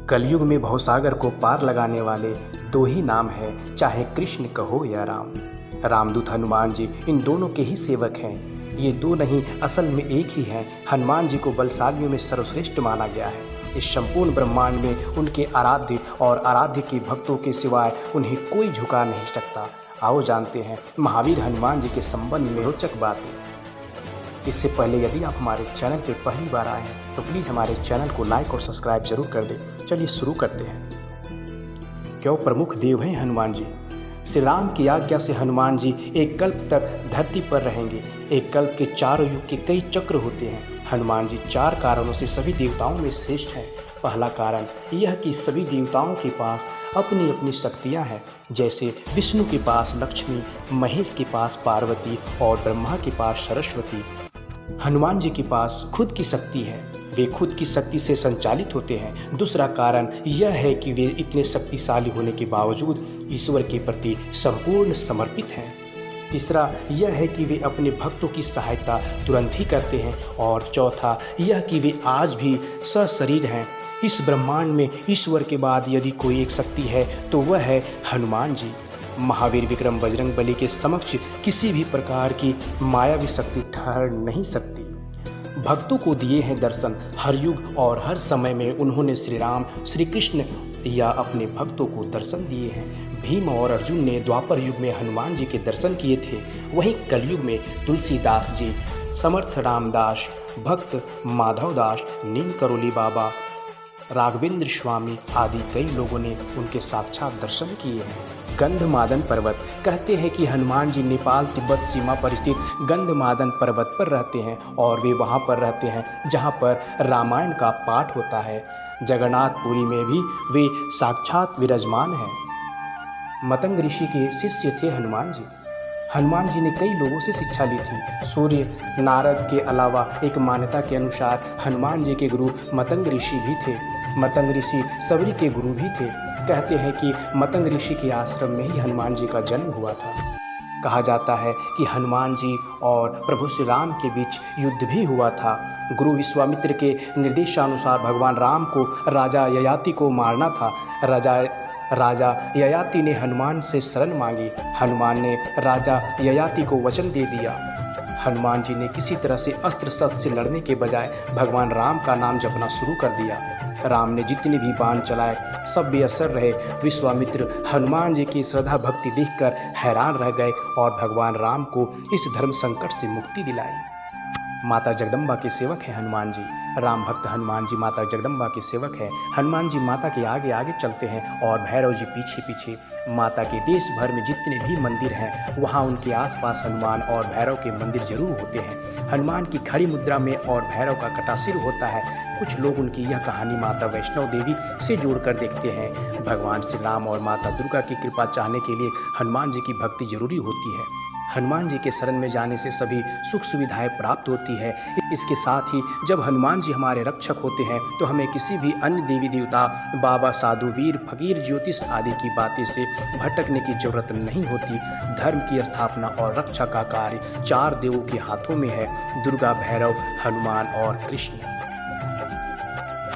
कलयुग में भवसागर को पार लगाने वाले दो ही नाम हैं, चाहे कृष्ण कहो या राम। रामदूत हनुमान जी इन दोनों के ही सेवक हैं। ये दो नहीं, असल में एक ही हैं। हनुमान जी को बलशालियों में सर्वश्रेष्ठ माना गया है। इस संपूर्ण ब्रह्मांड में उनके आराध्य और आराध्य के भक्तों के सिवाय उन्हें कोई झुका नहीं सकता। आओ जानते हैं महावीर हनुमान जी के संबंध में रोचक बातें। इससे पहले यदि आप हमारे चैनल पर पहली बार आए हैं तो प्लीज़ हमारे चैनल को लाइक और सब्सक्राइब जरूर कर दें। चलिए शुरू करते हैं। क्यों प्रमुख देव हैं हनुमान जी। श्री राम की आज्ञा से हनुमान जी एक कल्प तक धरती पर रहेंगे। एक कल्प के चारों युग के कई चक्र होते हैं। हनुमान जी 4 कारणों से सभी देवताओं में श्रेष्ठ हैं। पहला कारण यह कि सभी देवताओं के पास अपनी अपनी शक्तियां हैं। जैसे विष्णु के पास लक्ष्मी, महेश के पास पार्वती और ब्रह्मा के पास सरस्वती। हनुमान जी के पास खुद की शक्ति है। वे खुद की शक्ति से संचालित होते हैं। दूसरा कारण यह है कि वे इतने शक्तिशाली होने के बावजूद ईश्वर के प्रति संपूर्ण समर्पित हैं। तीसरा यह है कि वे अपने भक्तों की सहायता तुरंत ही करते हैं। और चौथा यह कि वे आज भी सशरीर हैं। इस ब्रह्मांड में ईश्वर के बाद यदि कोई एक शक्ति है तो वह है हनुमान जी। महावीर विक्रम बजरंगबली के समक्ष किसी भी प्रकार की मायावी शक्ति ठहर नहीं सकती। भक्तों को दिए हैं दर्शन। हर युग और हर समय में उन्होंने श्री राम, श्री कृष्ण या अपने भक्तों को दर्शन दिए हैं। भीम और अर्जुन ने द्वापर युग में हनुमान जी के दर्शन किए थे। वहीं कलयुग में तुलसीदास जी, समर्थ रामदास, भक्त माधवदास, नीम करोली बाबा, राघवेंद्र स्वामी आदि कई लोगों ने उनके साक्षात दर्शन किए हैं। गंधमादन पर्वत। कहते हैं कि हनुमान जी नेपाल तिब्बत सीमा पर स्थित गंधमादन पर्वत पर रहते हैं और वे वहां पर रहते हैं जहां पर रामायण का पाठ होता है। जगन्नाथपुरी में भी वे साक्षात विराजमान हैं। मतंग ऋषि के शिष्य थे हनुमान जी। हनुमान जी ने कई लोगों से शिक्षा ली थी। सूर्य, नारद के अलावा एक मान्यता के अनुसार हनुमान जी के गुरु मतंग ऋषि भी थे। मतंग ऋषि सबरी के गुरु भी थे। कहते हैं कि मतंग ऋषि के आश्रम में ही हनुमान जी का जन्म हुआ था। कहा जाता है कि हनुमान जी और प्रभु श्री राम के बीच युद्ध भी हुआ था। गुरु विश्वामित्र के निर्देशानुसार भगवान राम को राजा ययाति को मारना था। राजा ययाति ने हनुमान से शरण मांगी। हनुमान ने राजा ययाति को वचन दे दिया। हनुमान जी ने किसी तरह से अस्त्र शस्त्र से लड़ने के बजाय भगवान राम का नाम जपना शुरू कर दिया। राम ने जितने भी बाण चलाए सब बेअसर रहे। विश्वामित्र हनुमान जी की श्रद्धा भक्ति देखकर हैरान रह गए और भगवान राम को इस धर्म संकट से मुक्ति दिलाई। माता जगदम्बा के सेवक हैं हनुमान जी। राम भक्त हनुमान जी माता जगदम्बा के सेवक हैं। हनुमान जी माता के आगे आगे चलते हैं और भैरव जी पीछे पीछे। माता के देश भर में जितने भी मंदिर हैं वहाँ उनके आसपास हनुमान और भैरव के मंदिर जरूर होते हैं। हनुमान की खड़ी मुद्रा में और भैरव का कटा सिर होता है। कुछ लोग उनकी यह कहानी माता वैष्णो देवी से जोड़कर देखते हैं। भगवान श्री राम और माता दुर्गा की कृपा चाहने के लिए हनुमान जी की भक्ति जरूरी होती है। हनुमान जी के शरण में जाने से सभी सुख सुविधाएं प्राप्त होती है। इसके साथ ही जब हनुमान जी हमारे रक्षक होते हैं तो हमें किसी भी अन्य देवी देवता, बाबा, साधु, वीर, फकीर, ज्योतिष आदि की बातें से भटकने की जरूरत नहीं होती। धर्म की स्थापना और रक्षा का कार्य 4 देवों के हाथों में है, दुर्गा, भैरव, हनुमान और कृष्ण।